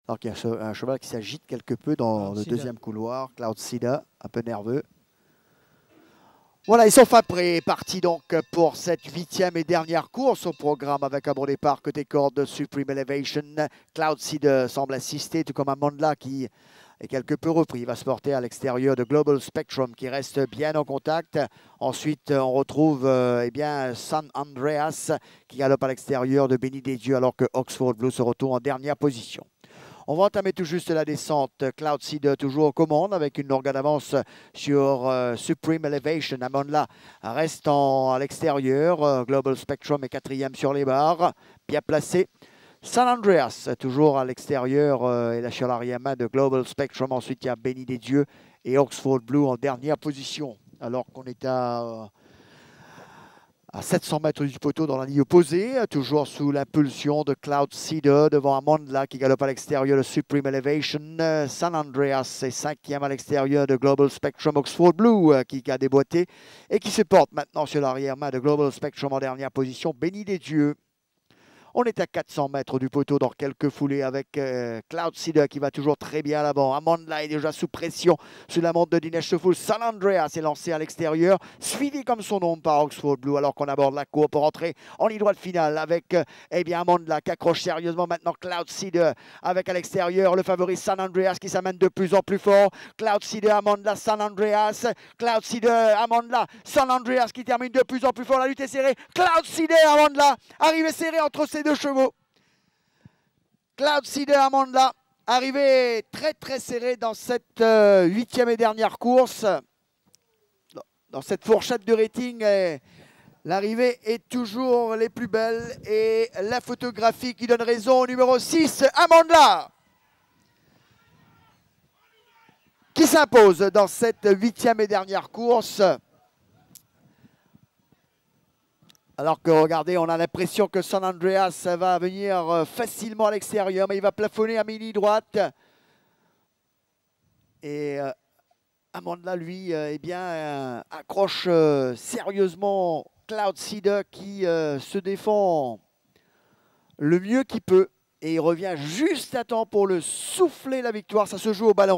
Alors qu'il y a un cheval qui s'agite quelque peu dans le deuxième couloir. Cloudsida, un peu nerveux. Voilà, ils sont fin prêts. Parti donc pour cette 8e et dernière course au programme avec un bon départ côté corde de Supreme Elevation. Cloudsida semble assister, tout comme Amandla qui est quelque peu repris. Il va se porter à l'extérieur de Global Spectrum qui reste bien en contact. Ensuite, on retrouve San Andreas qui galope à l'extérieur de Béni des Dieux alors que Oxford Blue se retrouve en dernière position. On va entamer tout juste la descente. Cloudsida toujours aux commandes avec une longue d'avance sur Supreme Elevation. Amandla reste à l'extérieur. Global Spectrum est 4e sur les barres. Bien placé. San Andreas toujours à l'extérieur et là sur l'arrière-main de Global Spectrum. Ensuite, il y a Béni des Dieux et Oxford Blue en dernière position. Alors qu'on est à 700 mètres du poteau dans la ligne opposée, toujours sous l'impulsion de Cloudsida devant Amandla qui galope à l'extérieur de Supreme Elevation. San Andreas est 5e à l'extérieur de Global Spectrum. Oxford Blue qui a déboîté et qui se porte maintenant sur l'arrière-main de Global Spectrum en dernière position. Béni des Dieux. On est à 400 mètres du poteau dans quelques foulées avec Cloudsida qui va toujours très bien à l'avant. Amandla est déjà sous pression sous la montre de Dinesh Soufoul. San Andreas est lancé à l'extérieur, suivi comme son nom par Oxford Blue alors qu'on aborde la cour pour entrer en ligne droite finale avec Amandla qui accroche sérieusement maintenant Cloudsida avec à l'extérieur le favori San Andreas qui s'amène de plus en plus fort. Cloudsida, Amandla, San Andreas. Cloudsida, Amandla, San Andreas qui termine de plus en plus fort. La lutte est serrée. Cloudsida, Amandla, arrivée serrée entre ces deux chevaux. Cloudsida, Amandla, arrivée très très serrée dans cette 8e et dernière course. Dans cette fourchette de rating, l'arrivée est toujours les plus belles. Et la photographie qui donne raison au numéro 6, Amandla, qui s'impose dans cette 8e et dernière course. Alors que, regardez, on a l'impression que San Andreas va venir facilement à l'extérieur, mais il va plafonner à mini droite. Et Amandla, lui, accroche sérieusement Cloudsida qui se défend le mieux qu'il peut. Et il revient juste à temps pour le souffler la victoire. Ça se joue au ballon.